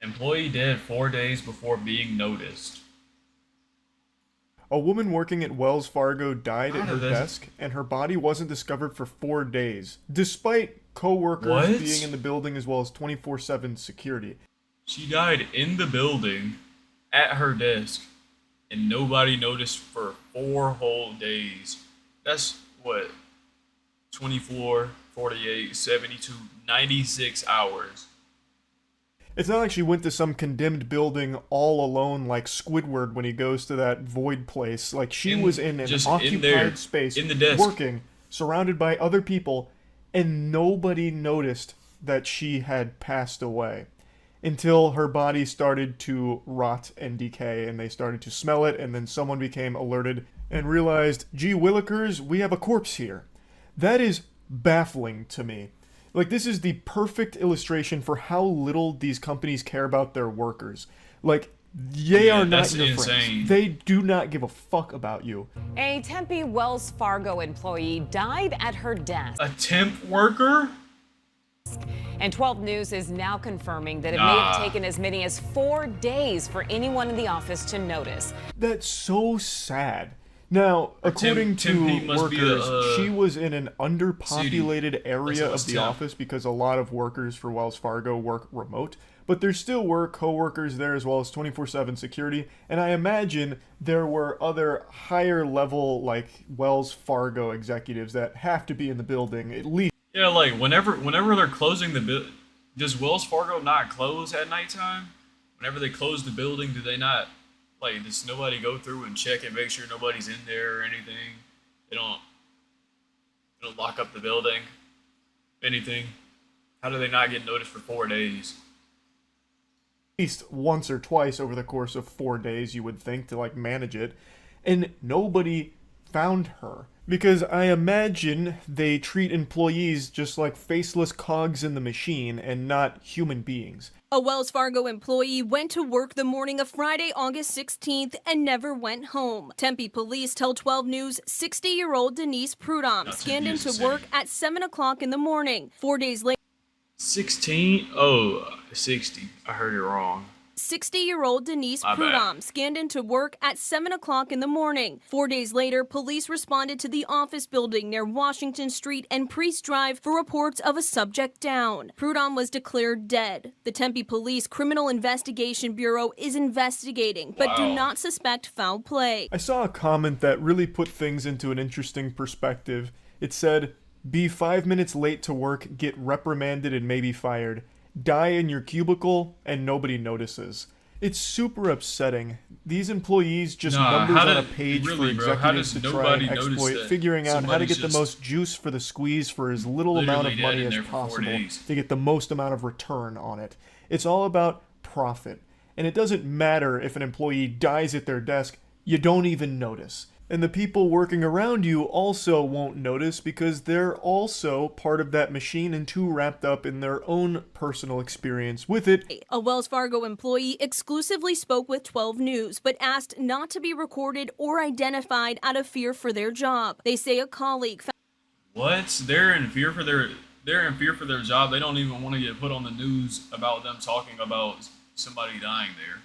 Employee dead 4 days before being noticed. A woman working at Wells Fargo died How at her did this? desk, and her body wasn't discovered for 4 days, despite coworkers being What? in the building as well as 24/7 security. She died in the building at her desk, and nobody noticed for 4 whole days. That's what? 24, 48, 72, 96 hours. It's not like she went to some condemned building all alone like Squidward when he goes to that void place. Like, she was In in an just in there, occupied space, in the desk. working, surrounded by other people, and nobody noticed that she had passed away until her body started to rot and decay, and they started to smell it, and then someone became alerted and realized, gee willikers, we have a corpse here. That is baffling to me. Like, this is the perfect illustration for how little these companies care about their workers. Like, they Yeah, are not that's your insane. friends. They do not give a fuck about you. A Tempe Wells Fargo employee died at her desk. A temp worker? And 12 News is now confirming that it may Nah. have taken as many as 4 days for anyone in the office to notice. That's so sad. Now, according Tempe to must be workers, the, she was in an underpopulated area what's of the temp? office because a lot of workers for Wells Fargo work remote. But there still were coworkers there as well as 24/7 security, and I imagine there were other higher level like Wells Fargo executives that have to be in the building at least. Yeah, like whenever they're closing the does Wells Fargo not close at nighttime? Whenever they close the building, do they not, like, does nobody go through and check and make sure nobody's in there or anything? They don't lock up the building. Anything? How do they not get noticed for 4 days? Least once or twice over the course of 4 days, you would think, to like manage it, and nobody found her because I imagine they treat employees just like faceless cogs in the machine and not human beings. A Wells Fargo employee went to work the morning of Friday, August 16th and never went home. Tempe police tell 12 News 60-year-old Denise Prudhomme Not scanned Tempe, it's into a work city. at 7 o'clock in the morning. 4 days later, 16? Oh, 60. I heard it wrong. 60-year-old Denise My bad. Prudhomme scanned into work at 7 o'clock in the morning. 4 days later, police responded to the office building near Washington Street and Priest Drive for reports of a subject down. Prudhomme was declared dead. The Tempe Police Criminal Investigation Bureau is investigating, but do Wow. not suspect foul play. I saw a comment that really put things into an interesting perspective. It said, "Be 5 minutes late to work, get reprimanded, and maybe fired. Die in your cubicle, and nobody notices." It's super upsetting. These employees just Nah, numbers how on a did- page really, for bro, how executives does to try nobody and notice exploit, that figuring out how to get somebody's the just most juice for the squeeze for as little amount of literally money dead in as there for 4 possible days? to get the most amount of return on it. It's all about profit. And it doesn't matter if an employee dies at their desk, you don't even notice. And the people working around you also won't notice because they're also part of that machine and too wrapped up in their own personal experience with it. A Wells Fargo employee exclusively spoke with 12 News, but asked not to be recorded or identified out of fear for their job. They say a colleague What? They're in fear for their job. They don't even want to get put on the news about them talking about somebody dying there.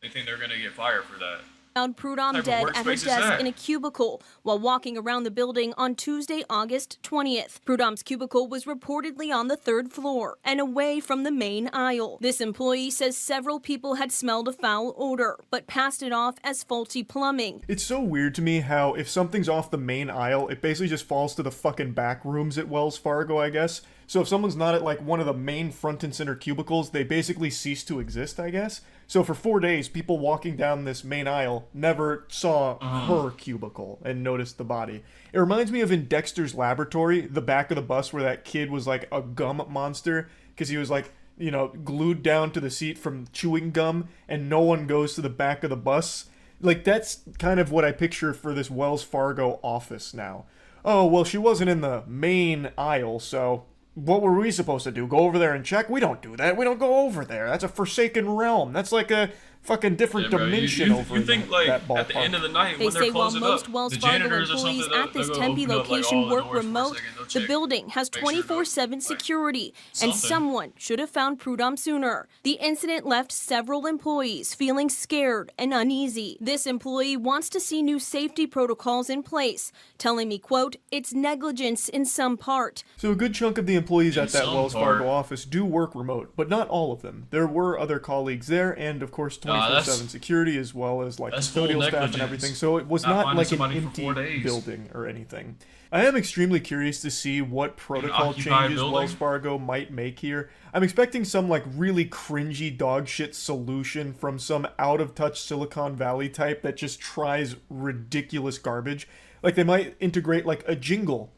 They think they're gonna get fired for that. found Prudhomme What type dead of at her workspace is desk that? in a cubicle while walking around the building on Tuesday, August 20th. Prudhomme's cubicle was reportedly on the 3rd floor and away from the main aisle. This employee says several people had smelled a foul odor, but passed it off as faulty plumbing. It's so weird to me how if something's off the main aisle, it basically just falls to the fucking back rooms at Wells Fargo, I guess. So if someone's not at like one of the main front and center cubicles, they basically cease to exist, I guess. So for 4 days, people walking down this main aisle never saw her cubicle and noticed the body. It reminds me of in Dexter's Laboratory, the back of the bus where that kid was like a gum monster because he was like, you know, glued down to the seat from chewing gum and no one goes to the back of the bus. Like, that's kind of what I picture for this Wells Fargo office now. Oh, well, she wasn't in the main aisle, so what were we supposed to do? Go over there and check? We don't do that. We don't go over there. That's a forsaken realm. That's like a fucking different Yeah, bro. dimension over You in think that, like that ballpark. at the end of the night They when they're say while closing most up, Wells the Fargo janitors or employees something, at this they'll go Tempe open up, like, location all the work doors for a remote, second. They'll the check, building has make sure 24/7 like, security, and something. someone should have found Prudhomme sooner. The incident left several employees feeling scared and uneasy. This employee wants to see new safety protocols in place, telling me, quote, "It's negligence in some part." So a good chunk of the employees In at that some Wells Fargo part. office do work remote, but not all of them. There were other colleagues there, and of course 24/7 security, as well as like that's full custodial staff and negligence. everything. So it was Not not finding like an somebody for empty 4 days. building or anything. I am extremely curious to see what protocol occupied changes building? Wells Fargo might make here. I'm expecting some like really cringy dog shit solution from some out of touch Silicon Valley type that just tries ridiculous garbage. Like they might integrate like a jingle.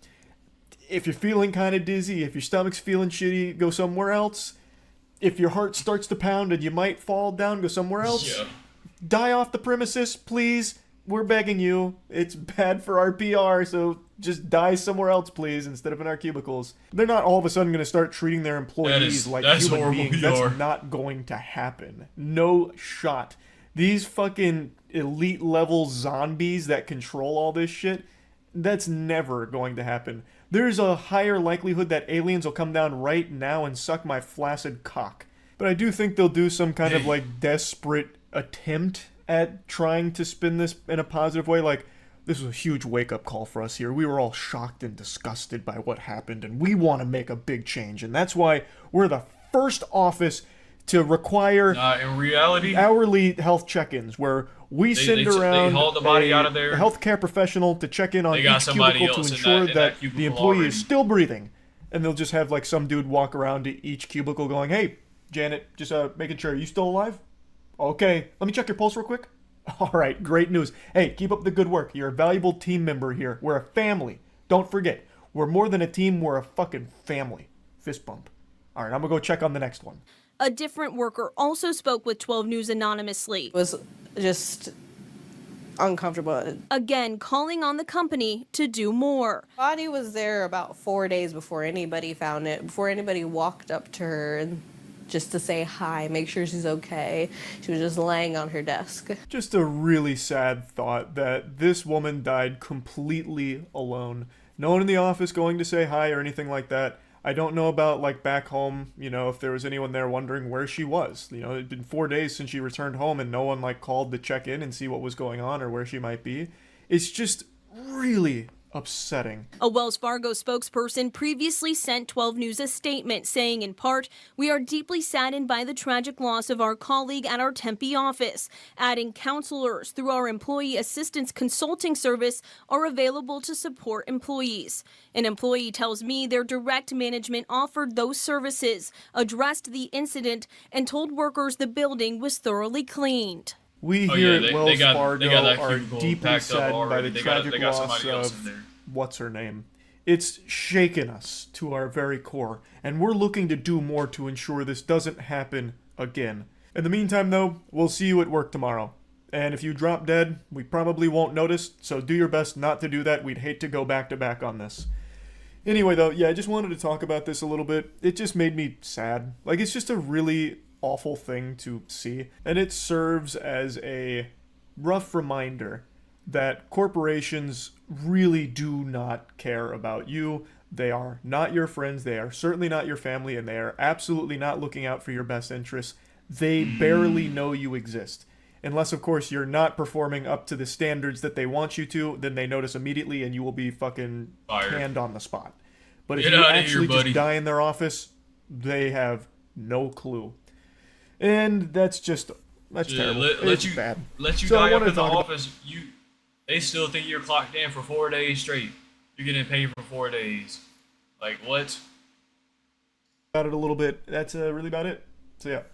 If you're feeling kind of dizzy, if your stomach's feeling shitty, go somewhere else. If your heart starts to pound and you might fall down, go somewhere else. Yeah. Die off the premises, please. We're begging you. It's bad for our PR, so just die somewhere else, please, instead of in our cubicles. They're not all of a sudden going to start treating their employees like that's human horrible beings. PR. That's not going to happen. No shot. These fucking elite level zombies that control all this shit, that's never going to happen. There's a higher likelihood that aliens will come down right now and suck my flaccid cock. But I do think they'll do some kind of like desperate attempt at trying to spin this in a positive way. Like, this was a huge wake-up call for us here. We were all shocked and disgusted by what happened, and we want to make a big change. And that's why we're the first office to require In reality, hourly health check-ins, where we send around haul the body a out of there. healthcare professional to check in on They got each somebody cubicle to else in ensure that that cubicle the employee already. is still breathing. And they'll just have like some dude walk around to each cubicle going, "Hey, Janet, just making sure, are you still alive? Okay, let me check your pulse real quick." All right, great news. Hey, keep up the good work. You're a valuable team member here. We're a family. Don't forget, we're more than a team, we're a fucking family. Fist bump. All right, I'm gonna go check on the next one. A different worker also spoke with 12 News anonymously, Was just uncomfortable. again calling on the company to do more. Body was there about 4 days before anybody found it, before anybody walked up to her and just to say hi, make sure she's okay. She was just laying on her desk. Just a really sad thought that this woman died completely alone. No one in the office going to say hi or anything like that. I don't know about, like, back home, you know, if there was anyone there wondering where she was. You know, it'd been 4 days since she returned home and no one, like, called to check in and see what was going on or where she might be. It's just really upsetting. A Wells Fargo spokesperson previously sent 12 News a statement saying, in part, "We are deeply saddened by the tragic loss of our colleague at our Tempe office," adding counselors through our employee assistance consulting service are available to support employees. An employee tells me their direct management offered those services, addressed the incident, and told workers the building was thoroughly cleaned. We Oh, here yeah, at they Wells got Fargo that are cubicle deeply packed up saddened by already. the They got tragic somebody loss else in of there. what's her name. It's shaken us to our very core, and we're looking to do more to ensure this doesn't happen again. In the meantime, though, we'll see you at work tomorrow. And if you drop dead, we probably won't notice, so do your best not to do that. We'd hate to go back to back on this. Anyway, though, yeah, I just wanted to talk about this a little bit. It just made me sad. Like, it's just a really awful thing to see, and it serves as a rough reminder that corporations really do not care about you. They are not your friends, they are certainly not your family, and they are absolutely not looking out for your best interests. They barely know you exist. Unless, of course, you're not performing up to the standards that they want you to, then they notice immediately and you will be fucking Fired. canned on the spot. But if Get you outta here, actually buddy. just die in their office, they have no clue. And that's terrible. It's bad. Let you So I die up wanted in to the talk about- office. They still think you're clocked in for 4 days straight. You're getting paid for 4 days. Like what? About it a little bit. That's really about it. So yeah.